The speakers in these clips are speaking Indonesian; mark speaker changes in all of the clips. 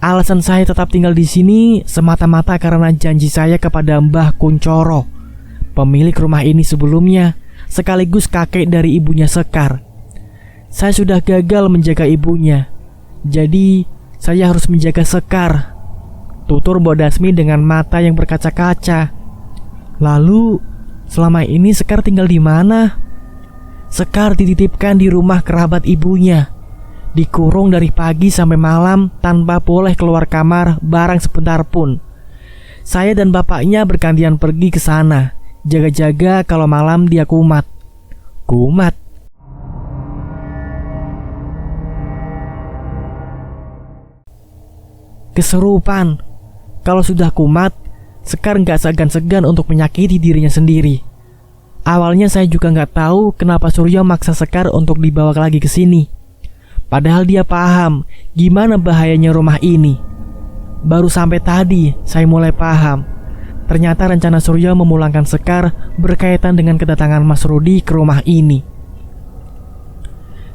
Speaker 1: Alasan saya tetap tinggal di sini semata-mata karena janji saya kepada Mbah Kuncoro, pemilik rumah ini sebelumnya, sekaligus kakek dari ibunya Sekar. Saya sudah gagal menjaga ibunya, jadi saya harus menjaga Sekar, tutur Mbok Dasmi dengan mata yang berkaca-kaca. Lalu, selama ini Sekar tinggal di mana? Sekar dititipkan di rumah kerabat ibunya, dikurung dari pagi sampai malam tanpa boleh keluar kamar barang sebentar pun. Saya dan bapaknya bergantian pergi ke sana, jaga-jaga kalau malam dia kumat. Kumat? Keserupan. Kalau sudah kumat, Sekar nggak segan-segan untuk menyakiti dirinya sendiri. Awalnya saya juga nggak tahu kenapa Suryo maksa Sekar untuk dibawa lagi ke sini. Padahal dia paham gimana bahayanya rumah ini. Baru sampai tadi saya mulai paham. Ternyata rencana Suryo memulangkan Sekar berkaitan dengan kedatangan Mas Rudi ke rumah ini.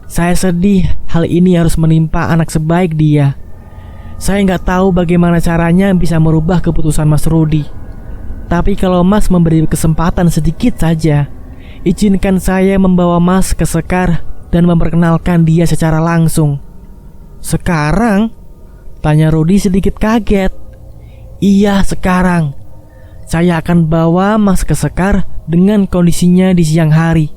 Speaker 1: Saya sedih hal ini harus menimpa anak sebaik dia. Saya nggak tahu bagaimana caranya bisa merubah keputusan Mas Rudi. Tapi kalau Mas memberi kesempatan sedikit saja, izinkan saya membawa Mas ke Sekar dan memperkenalkan dia secara langsung. Sekarang? Tanya Rudi sedikit kaget. Iya, sekarang. Saya akan bawa Mas ke Sekar dengan kondisinya di siang hari.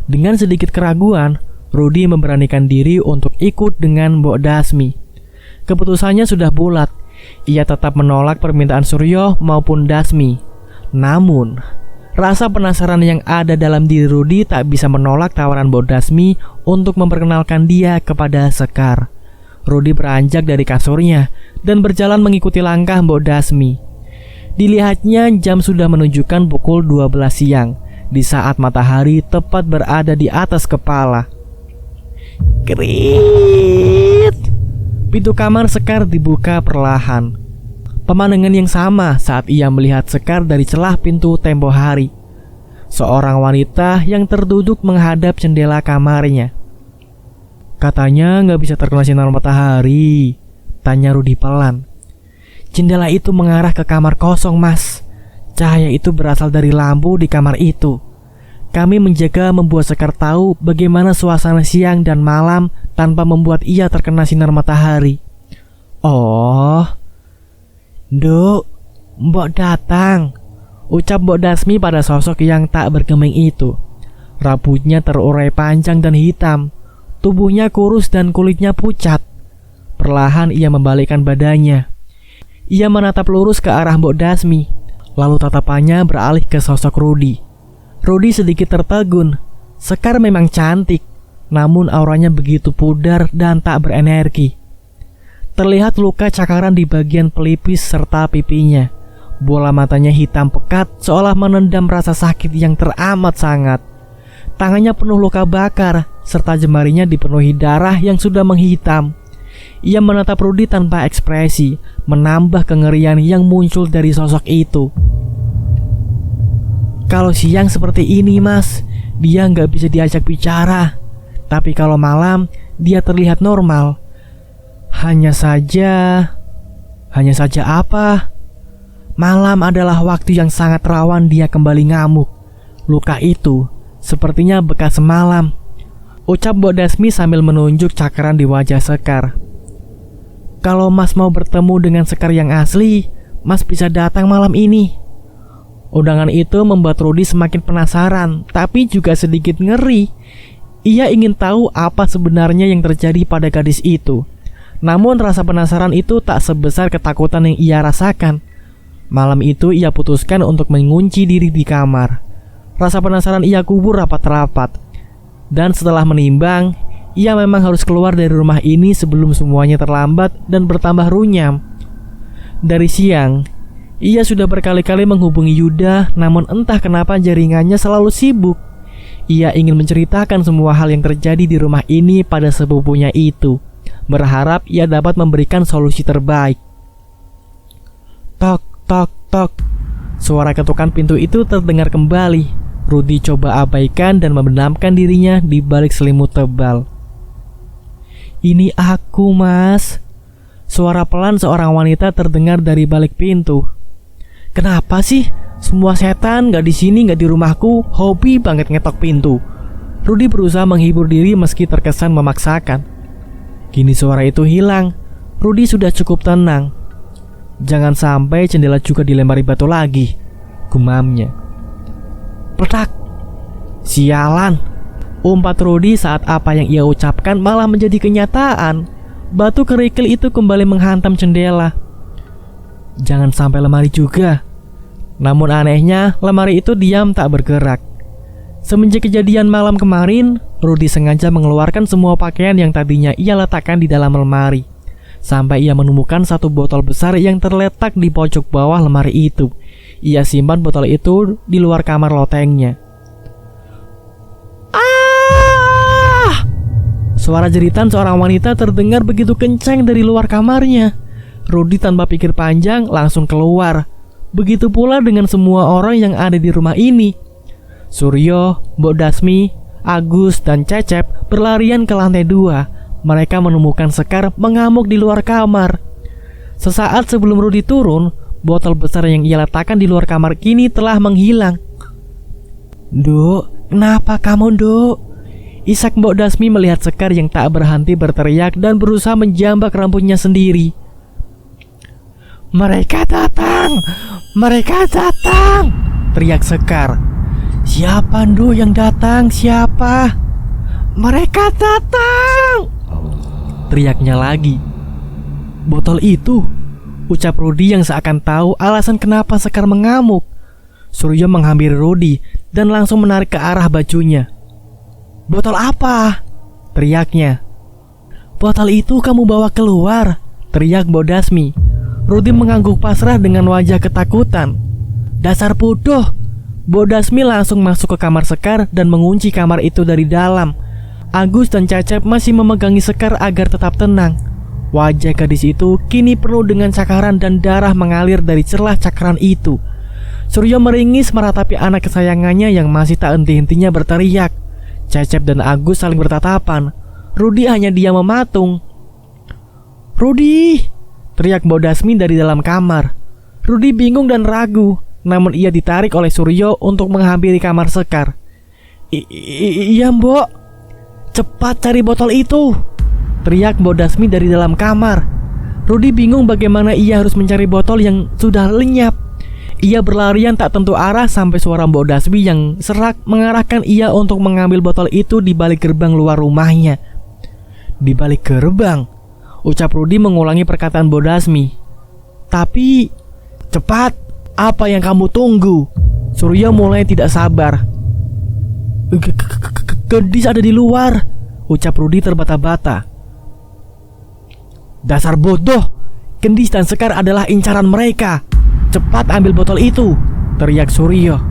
Speaker 1: Dengan sedikit keraguan, Rudi memberanikan diri untuk ikut dengan Mbok Dasmi. Keputusannya sudah bulat. Ia tetap menolak permintaan Suryo maupun Dasmi. Namun, rasa penasaran yang ada dalam diri Rudi tak bisa menolak tawaran Mbok Dasmi untuk memperkenalkan dia kepada Sekar. Rudi beranjak dari kasurnya dan berjalan mengikuti langkah Mbok Dasmi. Dilihatnya jam sudah menunjukkan pukul 12 siang, di saat matahari tepat berada di atas kepala. Krit! Pintu kamar Sekar dibuka perlahan. Pemandangan yang sama saat ia melihat Sekar dari celah pintu tempo hari. Seorang wanita yang terduduk menghadap jendela kamarnya. Katanya nggak bisa terkena sinar matahari, tanya Rudi pelan. Jendela itu mengarah ke kamar kosong, Mas. Cahaya itu berasal dari lampu di kamar itu. Kami menjaga membuat Sekar tahu bagaimana suasana siang dan malam tanpa membuat ia terkena sinar matahari. Oh, Nduk, Mbok datang, ucap Mbok Dasmi pada sosok yang tak bergeming itu. Rambutnya terurai panjang dan hitam, tubuhnya kurus dan kulitnya pucat. Perlahan ia membalikkan badannya. Ia menatap lurus ke arah Mbok Dasmi, lalu tatapannya beralih ke sosok Rudi. Rudi sedikit tertegun. Sekar memang cantik, namun auranya begitu pudar dan tak berenergi. Terlihat luka cakaran di bagian pelipis serta pipinya. Bola matanya hitam pekat seolah menendam rasa sakit yang teramat sangat. Tangannya penuh luka bakar serta jemarinya dipenuhi darah yang sudah menghitam. Ia menatap Rudi tanpa ekspresi, menambah kengerian yang muncul dari sosok itu. Kalau siang seperti ini, Mas, dia nggak bisa diajak bicara. Tapi kalau malam, dia terlihat normal. Hanya saja apa? Malam adalah waktu yang sangat rawan dia kembali ngamuk. Luka itu sepertinya bekas semalam, ucap Mbok Dasmi sambil menunjuk cakaran di wajah Sekar. Kalau Mas mau bertemu dengan Sekar yang asli, Mas bisa datang malam ini. Undangan itu membuat Rudi semakin penasaran, tapi juga sedikit ngeri. Ia ingin tahu apa sebenarnya yang terjadi pada gadis itu. Namun rasa penasaran itu tak sebesar ketakutan yang ia rasakan. Malam itu ia putuskan untuk mengunci diri di kamar. Rasa penasaran ia kubur rapat-rapat. Dan setelah menimbang, ia memang harus keluar dari rumah ini sebelum semuanya terlambat dan bertambah runyam. Dari siang, ia sudah berkali-kali menghubungi Yuda, namun entah kenapa jaringannya selalu sibuk. Ia ingin menceritakan semua hal yang terjadi di rumah ini pada sepupunya itu, berharap ia dapat memberikan solusi terbaik. Tok, tok, tok. Suara ketukan pintu itu terdengar kembali. Rudi coba abaikan dan membenamkan dirinya di balik selimut tebal. Ini aku, Mas. Suara pelan seorang wanita terdengar dari balik pintu. Kenapa sih? Semua setan gak di sini, gak di rumahku, hobi banget ngetok pintu. Rudy berusaha menghibur diri meski terkesan memaksakan. Kini suara itu hilang. Rudy sudah cukup tenang. Jangan sampai jendela juga dilempari batu lagi, gumamnya. Peledak. Sialan, umpat Rudy saat apa yang ia ucapkan malah menjadi kenyataan. Batu kerikil itu kembali menghantam jendela. Jangan sampai lemari juga. Namun anehnya, lemari itu diam tak bergerak. Semenjak kejadian malam kemarin, Rudy sengaja mengeluarkan semua pakaian yang tadinya ia letakkan di dalam lemari. Sampai ia menemukan satu botol besar yang terletak di pojok bawah lemari itu. Ia simpan botol itu di luar kamar lotengnya. Suara jeritan seorang wanita terdengar begitu kencang dari luar kamarnya. Rudy tanpa pikir panjang langsung keluar. Begitu pula dengan semua orang yang ada di rumah ini. Suryo, Mbok Dasmi, Agus, dan Cecep berlarian ke lantai 2. Mereka menemukan Sekar mengamuk di luar kamar. Sesaat sebelum Rudy turun, botol besar yang ia letakkan di luar kamar kini telah menghilang. Duk, kenapa kamu, Duk? Isak Mbok Dasmi melihat Sekar yang tak berhenti berteriak dan berusaha menjambak rambutnya sendiri. Mereka datang! Mereka datang! Teriak Sekar. Siapa, Duk, yang datang? Siapa? Mereka datang! Teriaknya lagi. Botol itu, ucap Rudy yang seakan tahu alasan kenapa Sekar mengamuk. Suryo menghampiri Rudy dan langsung menarik ke arah bajunya. Botol apa? Teriaknya. Botol itu kamu bawa keluar, teriak Mbok Dasmi. Rudy mengangguk pasrah dengan wajah ketakutan. Dasar bodoh. Mbok Dasmi langsung masuk ke kamar Sekar dan mengunci kamar itu dari dalam. Agus dan Cecep masih memegangi Sekar agar tetap tenang. Wajah gadis itu kini penuh dengan cakaran dan darah mengalir dari celah cakaran itu. Suryo meringis meratapi anak kesayangannya yang masih tak henti-hentinya berteriak. Cecep dan Agus saling bertatapan. Rudy hanya diam mematung. Rudy! Teriak Mbok Dasmi dari dalam kamar. Rudy bingung dan ragu, namun ia ditarik oleh Suryo untuk menghampiri kamar Sekar. Iya, Mbok. Cepat cari botol itu, teriak Mbok Dasmi dari dalam kamar. Rudy bingung bagaimana ia harus mencari botol yang sudah lenyap. Ia berlarian tak tentu arah sampai suara Mbok Dasmi yang serak mengarahkan ia untuk mengambil botol itu di balik gerbang luar rumahnya. Di balik gerbang, ucap Rudy mengulangi perkataan Mbok Dasmi. Tapi, cepat, apa yang kamu tunggu? Surya mulai tidak sabar. Gendis ada di luar, ucap Rudy terbata-bata. Dasar bodoh, Gendis dan Sekar adalah incaran mereka. Cepat ambil botol itu, teriak Suryo.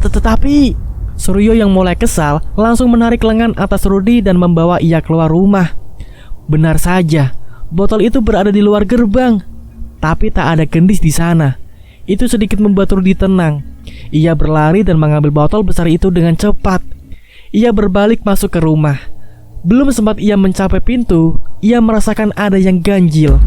Speaker 1: Tetapi Suryo yang mulai kesal langsung menarik lengan atas Rudy dan membawa ia keluar rumah. Benar saja, botol itu berada di luar gerbang, tapi tak ada Gendis di sana. Itu sedikit membuat Rudy tenang. Ia berlari dan mengambil botol besar itu dengan cepat. Ia berbalik masuk ke rumah. Belum sempat ia mencapai pintu, ia merasakan ada yang ganjil.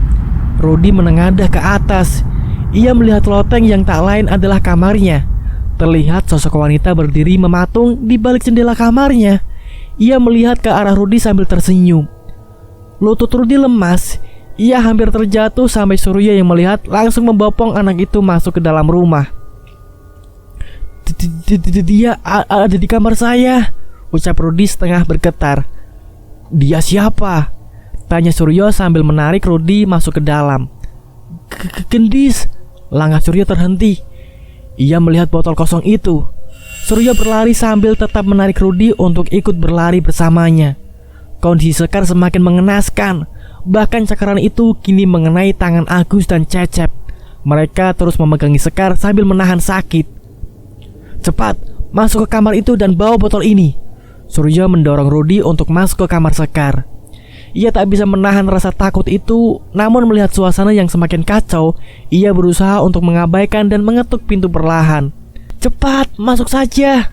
Speaker 1: Rudy menengadah ke atas. Ia melihat loteng yang tak lain adalah kamarnya. Terlihat sosok wanita berdiri mematung di balik jendela kamarnya. Ia melihat ke arah Rudy sambil tersenyum. Lutut Rudy lemas. Ia hampir terjatuh sampai Surya yang melihat langsung membopong anak itu masuk ke dalam rumah. Dia ada di kamar saya, ucap Rudy setengah bergetar. Dia siapa? Tanya Suryo sambil menarik Rudy masuk ke dalam. Gendis. Langkah Suryo terhenti. Ia melihat botol kosong itu. Suryo berlari sambil tetap menarik Rudy untuk ikut berlari bersamanya. Kondisi Sekar semakin mengenaskan. Bahkan cakaran itu kini mengenai tangan Agus dan Cecep. Mereka terus memegangi Sekar sambil menahan sakit. Cepat, masuk ke kamar itu dan bawa botol ini. Suryo mendorong Rudy untuk masuk ke kamar Sekar. Ia tak bisa menahan rasa takut itu, namun melihat suasana yang semakin kacau, ia berusaha untuk mengabaikan dan mengetuk pintu perlahan. Cepat, masuk saja,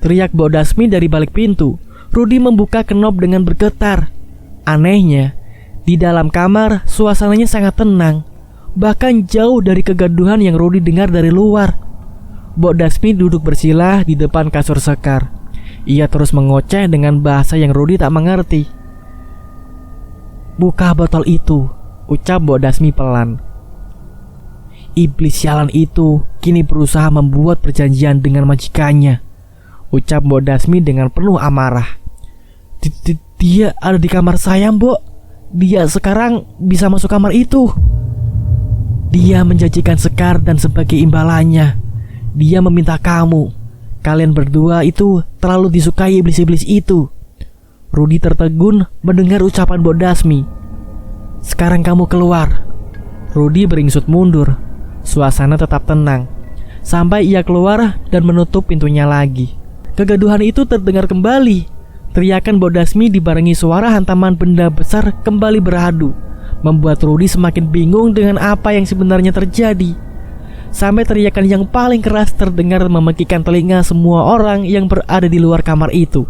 Speaker 1: teriak Mbok Dasmi dari balik pintu. Rudy membuka kenop dengan bergetar. Anehnya, Di dalam kamar, suasananya sangat tenang, bahkan jauh dari kegaduhan yang Rudy dengar dari luar. Mbok Dasmi duduk bersila di depan kasur Sekar. Ia terus mengoceh dengan bahasa yang Rudy tak mengerti. "Buka botol itu," ucap Mbok Dasmi pelan. "Iblis sialan itu kini berusaha membuat perjanjian dengan majikannya," ucap Mbok Dasmi dengan penuh amarah. Dia ada di kamar saya, Mbok. Dia sekarang bisa masuk kamar itu. Dia menjanjikan Sekar dan sebagai imbalannya, dia meminta kalian berdua itu terlalu disukai iblis-iblis itu. Rudy tertegun mendengar ucapan Mbok Dasmi. "Sekarang kamu keluar." Rudy beringsut mundur. Suasana tetap tenang sampai ia keluar dan menutup pintunya lagi. Kegaduhan itu terdengar kembali. Teriakan Mbok Dasmi dibarengi suara hantaman benda besar kembali beradu, membuat Rudy semakin bingung dengan apa yang sebenarnya terjadi. Sampai teriakan yang paling keras terdengar memekikkan telinga semua orang yang berada di luar kamar itu,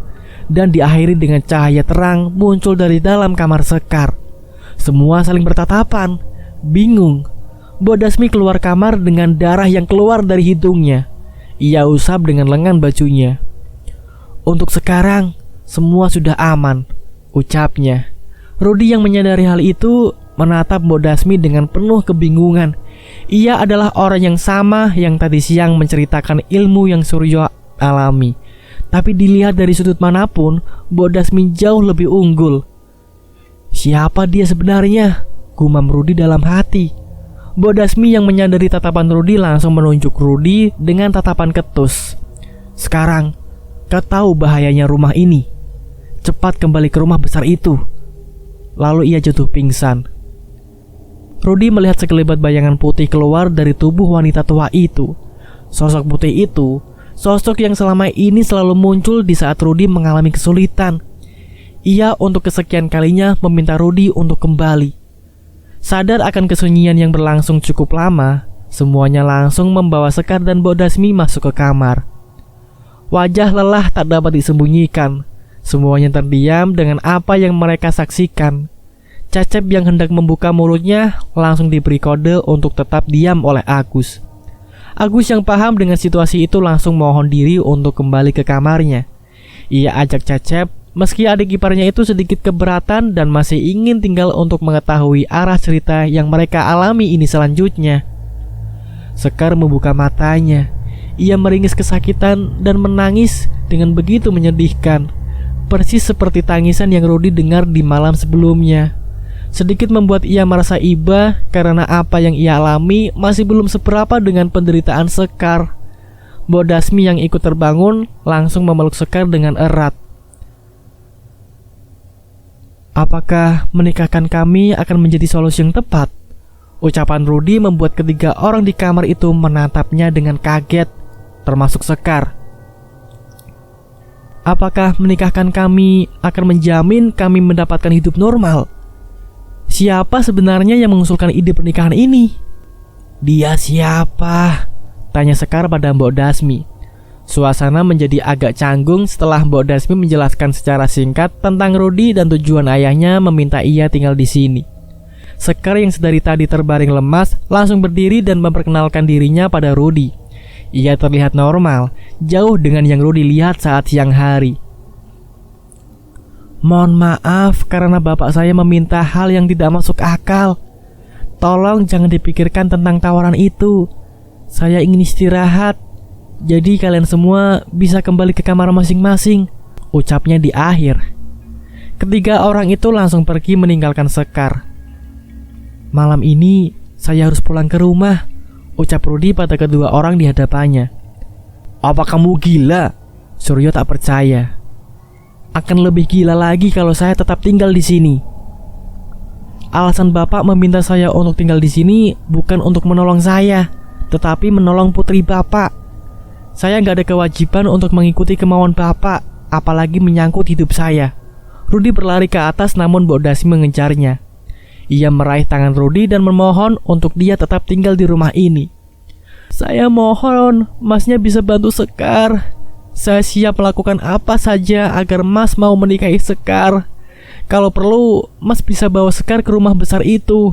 Speaker 1: dan diakhiri dengan cahaya terang muncul dari dalam kamar Sekar. Semua saling bertatapan, bingung. Mbok Dasmi keluar kamar dengan darah yang keluar dari hidungnya. Ia usap dengan lengan bajunya. "Untuk sekarang semua sudah aman," ucapnya. Rudy yang menyadari hal itu menatap Mbok Dasmi dengan penuh kebingungan. Ia adalah orang yang sama yang tadi siang menceritakan ilmu yang Suryo alami. Tapi dilihat dari sudut manapun, Mbok Dasmi jauh lebih unggul. "Siapa dia sebenarnya?" gumam Rudy dalam hati. Mbok Dasmi yang menyadari tatapan Rudy langsung menunjuk Rudy dengan tatapan ketus. "Sekarang kau tahu bahayanya rumah ini. Cepat kembali ke rumah besar itu." Lalu ia jatuh pingsan. Rudy melihat sekelebat bayangan putih keluar dari tubuh wanita tua itu. Sosok putih itu, sosok yang selama ini selalu muncul di saat Rudy mengalami kesulitan. Ia untuk kesekian kalinya meminta Rudy untuk kembali. Sadar akan kesunyian yang berlangsung cukup lama, semuanya langsung membawa Sekar dan Mbok Dasmi masuk ke kamar. Wajah lelah tak dapat disembunyikan. Semuanya terdiam dengan apa yang mereka saksikan. Cecep yang hendak membuka mulutnya langsung diberi kode untuk tetap diam oleh Agus. Agus yang paham dengan situasi itu langsung mohon diri untuk kembali ke kamarnya. Ia ajak Cecep, meski adik iparnya itu sedikit keberatan dan masih ingin tinggal untuk mengetahui arah cerita yang mereka alami ini selanjutnya. Sekar membuka matanya. Ia meringis kesakitan dan menangis dengan begitu menyedihkan. Persis seperti tangisan yang Rudy dengar di malam sebelumnya. Sedikit membuat ia merasa iba karena apa yang ia alami masih belum seberapa dengan penderitaan Sekar. Mbok Dasmi yang ikut terbangun langsung memeluk Sekar dengan erat. "Apakah menikahkan kami akan menjadi solusi yang tepat?" Ucapan Rudy membuat ketiga orang di kamar itu menatapnya dengan kaget, termasuk Sekar. "Apakah menikahkan kami akan menjamin kami mendapatkan hidup normal? Siapa sebenarnya yang mengusulkan ide pernikahan ini?" "Dia siapa?" tanya Sekar pada Mbok Dasmi. Suasana menjadi agak canggung setelah Mbok Dasmi menjelaskan secara singkat tentang Rudy dan tujuan ayahnya meminta ia tinggal di sini. Sekar yang sedari tadi terbaring lemas langsung berdiri dan memperkenalkan dirinya pada Rudy. Ia terlihat normal, jauh dengan yang Rudy lihat saat siang hari. "Mohon maaf karena bapak saya meminta hal yang tidak masuk akal. Tolong jangan dipikirkan tentang tawaran itu. Saya ingin istirahat. Jadi kalian semua bisa kembali ke kamar masing-masing," ucapnya di akhir. Ketiga orang itu langsung pergi meninggalkan Sekar. "Malam ini saya harus pulang ke rumah," ucap Rudy pada kedua orang di hadapannya. "Apa kamu gila?" Suryo tak percaya. "Akan lebih gila lagi kalau saya tetap tinggal di sini. Alasan bapak meminta saya untuk tinggal di sini bukan untuk menolong saya, tetapi menolong putri bapak. Saya nggak ada kewajiban untuk mengikuti kemauan bapak, apalagi menyangkut hidup saya." Rudy berlari ke atas namun Mbok Dasmi mengejarnya. Ia meraih tangan Rudy dan memohon untuk dia tetap tinggal di rumah ini. "Saya mohon, masnya bisa bantu Sekar. Saya siap melakukan apa saja agar mas mau menikahi Sekar. Kalau perlu, Mas bisa bawa Sekar ke rumah besar itu.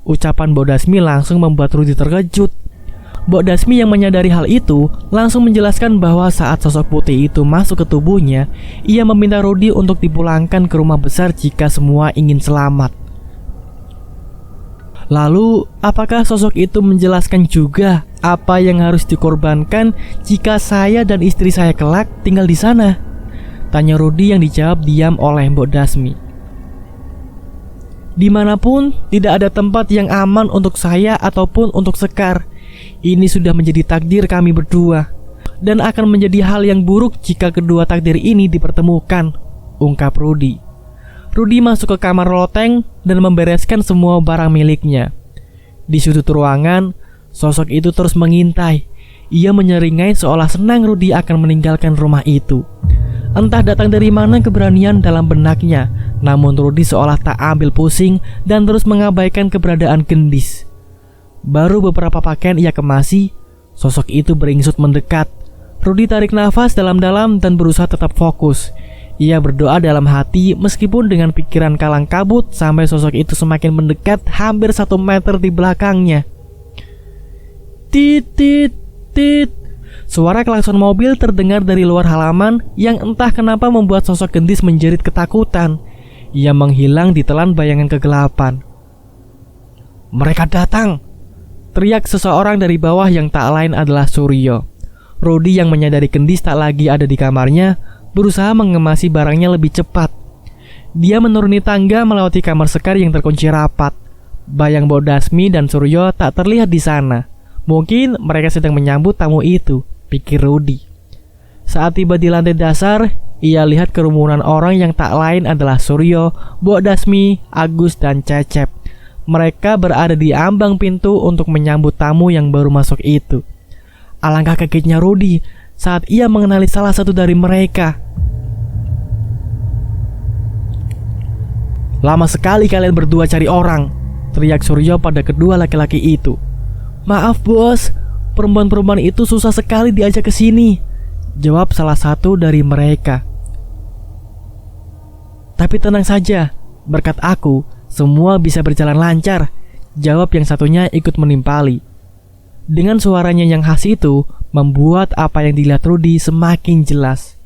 Speaker 1: Ucapan Mbok Dasmi langsung membuat Rudi terkejut. Mbok Dasmi yang menyadari hal itu langsung menjelaskan bahwa saat sosok putih itu masuk ke tubuhnya, ia meminta Rudi untuk dipulangkan ke rumah besar jika semua ingin selamat. Lalu, apakah sosok itu menjelaskan juga apa yang harus dikorbankan jika saya dan istri saya kelak tinggal di sana? Tanya Rudi yang dijawab diam oleh Mbok Dasmi. Dimanapun, tidak ada tempat yang aman untuk saya ataupun untuk Sekar. Ini sudah menjadi takdir kami berdua, dan akan menjadi hal yang buruk jika kedua takdir ini dipertemukan, ungkap Rudi. Rudi masuk ke kamar loteng dan membereskan semua barang miliknya. Di sudut ruangan, sosok itu terus mengintai. Ia menyeringai seolah senang Rudi akan meninggalkan rumah itu. Entah datang dari mana keberanian dalam benaknya, namun Rudi seolah tak ambil pusing dan terus mengabaikan keberadaan Gendis. Baru beberapa pakaian ia kemasi, sosok itu beringsut mendekat. Rudi tarik nafas dalam-dalam dan berusaha tetap fokus. Ia berdoa dalam hati meskipun dengan pikiran kalang kabut sampai sosok itu semakin mendekat hampir 1 meter di belakangnya. Tit tit tit. Suara klakson mobil terdengar dari luar halaman yang entah kenapa membuat sosok Gendis menjerit ketakutan. Ia menghilang ditelan bayangan kegelapan. Mereka datang! Teriak seseorang dari bawah yang tak lain adalah Suryo. Rudi yang menyadari Gendis tak lagi ada di kamarnya, berusaha mengemasi barangnya lebih cepat. Dia menuruni tangga melewati kamar Sekar yang terkunci rapat. Bayang Mbok Dasmi dan Suryo tak terlihat di sana. Mungkin mereka sedang menyambut tamu itu, pikir Rudi. Saat tiba di lantai dasar, ia lihat kerumunan orang yang tak lain adalah Suryo, Mbok Dasmi, Agus, dan Cecep. Mereka berada di ambang pintu untuk menyambut tamu yang baru masuk itu. Alangkah kagetnya Rudi saat ia mengenali salah satu dari mereka. Lama sekali kalian berdua cari orang, teriak Suryo pada kedua laki-laki itu. Maaf bos, perempuan-perempuan itu susah sekali diajak ke sini, jawab salah satu dari mereka. Tapi tenang saja, berkat aku semua bisa berjalan lancar, jawab yang satunya ikut menimpali. Dengan suaranya yang khas itu membuat apa yang dilihat Rudi semakin jelas.